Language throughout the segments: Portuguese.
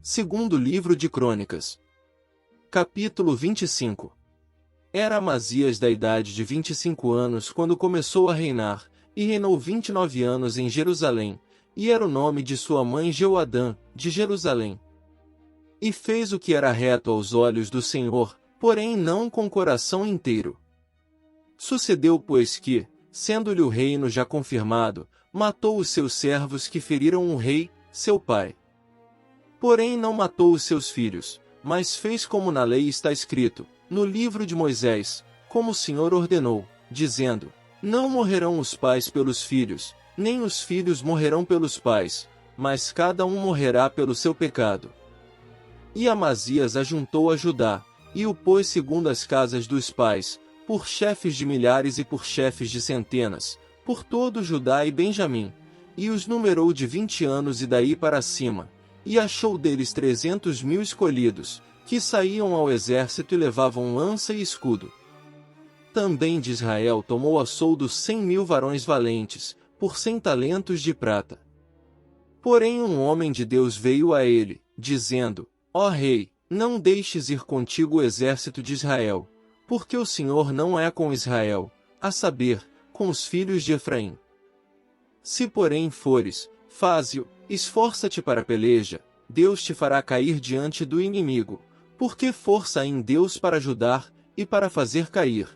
Segundo livro de Crônicas. Capítulo 25. Era Amazias da idade de 25 anos quando começou a reinar, e reinou 29 anos em Jerusalém, e era o nome de sua mãe Jeoadã, de Jerusalém. E fez o que era reto aos olhos do Senhor, porém não com coração inteiro. Sucedeu, pois, que, sendo-lhe o reino já confirmado, matou os seus servos que feriram o rei, seu pai. Porém não matou os seus filhos, mas fez como na lei está escrito, no livro de Moisés, como o Senhor ordenou, dizendo: Não morrerão os pais pelos filhos, nem os filhos morrerão pelos pais, mas cada um morrerá pelo seu pecado. E Amazias ajuntou a Judá, e o pôs segundo as casas dos pais, por chefes de milhares e por chefes de centenas, por todo Judá e Benjamim, e os numerou de 20 anos e daí para cima, e achou deles 300.000 escolhidos, que saíam ao exército e levavam lança e escudo. Também de Israel tomou a soldo 100.000 varões valentes, por 100 talentos de prata. Porém um homem de Deus veio a ele, dizendo: Ó rei, não deixes ir contigo o exército de Israel, porque o Senhor não é com Israel, a saber, com os filhos de Efraim. Se porém fores, faze-o, esforça-te para a peleja, Deus te fará cair diante do inimigo, porque força há em Deus para ajudar, e para fazer cair.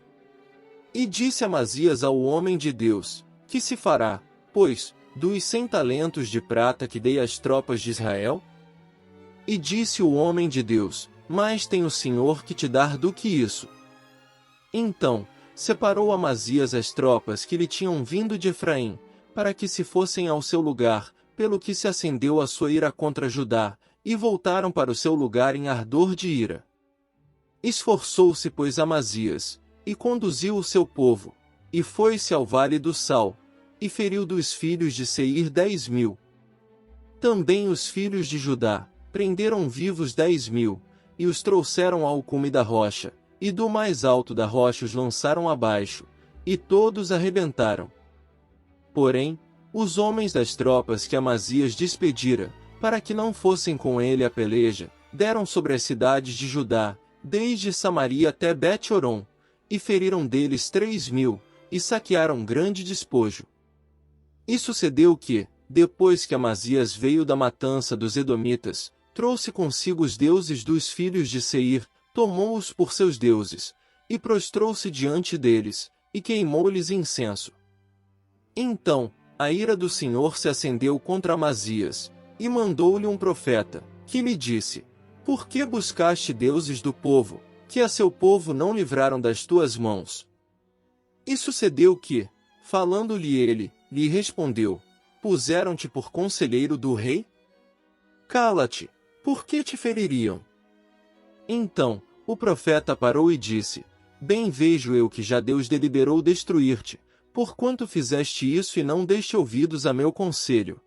E disse Amazias ao homem de Deus: Que se fará, pois, dos 100 talentos de prata que dei às tropas de Israel? E disse o homem de Deus: Mais tem o Senhor que te dar do que isso. Então, separou Amazias as tropas que lhe tinham vindo de Efraim, para que se fossem ao seu lugar, pelo que se acendeu a sua ira contra Judá, e voltaram para o seu lugar em ardor de ira. Esforçou-se, pois, Amazias, e conduziu o seu povo, e foi-se ao vale do Sal, e feriu dos filhos de Seir 10.000. Também os filhos de Judá prenderam vivos 10.000, e os trouxeram ao cume da rocha, e do mais alto da rocha os lançaram abaixo, e todos arrebentaram. Porém, os homens das tropas que Amazias despedira, para que não fossem com ele à peleja, deram sobre as cidades de Judá, desde Samaria até Bet-Horon, e feriram deles 3.000, e saquearam grande despojo. E sucedeu que, depois que Amazias veio da matança dos Edomitas, trouxe consigo os deuses dos filhos de Seir, tomou-os por seus deuses, e prostrou-se diante deles, e queimou-lhes incenso. Então, a ira do Senhor se acendeu contra Amazias, e mandou-lhe um profeta, que lhe disse: Por que buscaste deuses do povo, que a seu povo não livraram das tuas mãos? E sucedeu que, falando-lhe ele, lhe respondeu: Puseram-te por conselheiro do rei? Cala-te, por que te feririam? Então, o profeta parou e disse: Bem vejo eu que já Deus deliberou destruir-te, porquanto fizeste isso e não deste ouvidos a meu conselho.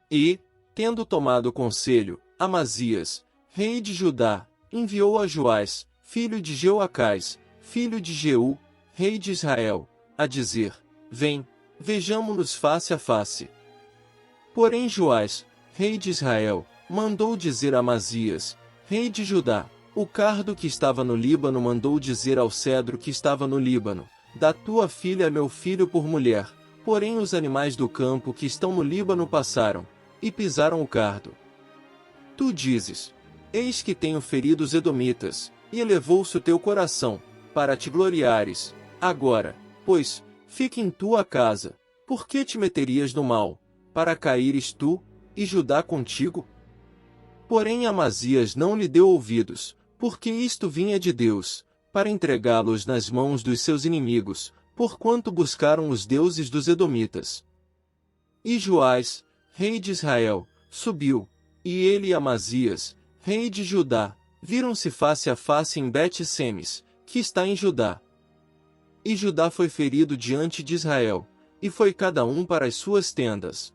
E, tendo tomado o conselho, Amazias, rei de Judá, enviou a Joás, filho de Jeoacás, filho de Jeú, rei de Israel, a dizer: Vem, vejamo-nos face a face. Porém Joás, rei de Israel, mandou dizer a Amazias, rei de Judá: O cardo que estava no Líbano mandou dizer ao cedro que estava no Líbano: Da tua filha a meu filho por mulher. Porém os animais do campo que estão no Líbano passaram, e pisaram o cardo. Tu dizes: Eis que tenho ferido os edomitas, e elevou-se o teu coração, para te gloriares. Agora, pois, fique em tua casa, por que te meterias no mal, para caíres tu, e Judá contigo? Porém Amazias não lhe deu ouvidos, porque isto vinha de Deus, para entregá-los nas mãos dos seus inimigos, porquanto buscaram os deuses dos edomitas. E Joás, rei de Israel, subiu, e ele e Amazias, rei de Judá, viram-se face a face em Bet-Semes, que está em Judá. E Judá foi ferido diante de Israel, e foi cada um para as suas tendas.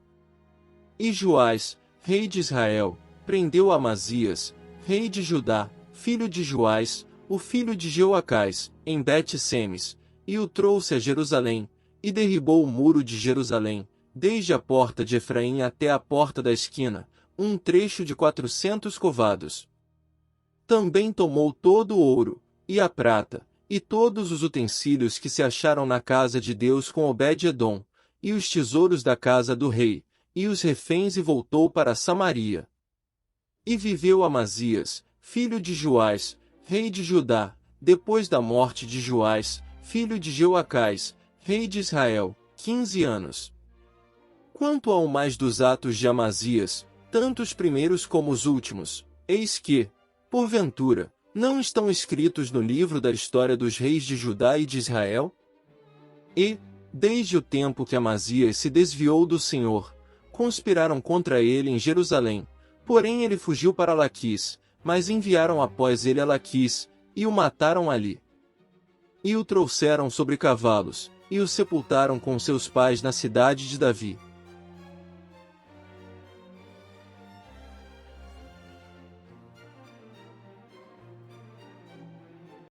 E Joás, rei de Israel, prendeu Amazias, rei de Judá, filho de Joás, o filho de Jeoacás, em Bet-Semes, e o trouxe a Jerusalém, e derribou o muro de Jerusalém, desde a porta de Efraim até a porta da esquina, um trecho de 400 covados. Também tomou todo o ouro, e a prata, e todos os utensílios que se acharam na casa de Deus com Obed-edom, e os tesouros da casa do rei, e os reféns, e voltou para Samaria. E viveu Amazias, filho de Joás, rei de Judá, depois da morte de Joás, filho de Jeoacás, rei de Israel, 15 anos. Quanto ao mais dos atos de Amazias, tanto os primeiros como os últimos, eis que, porventura, não estão escritos no livro da história dos reis de Judá e de Israel? E, desde o tempo que Amazias se desviou do Senhor, conspiraram contra ele em Jerusalém, porém ele fugiu para Laquis, mas enviaram após ele a Laquis, e o mataram ali. E o trouxeram sobre cavalos, e o sepultaram com seus pais na cidade de Davi.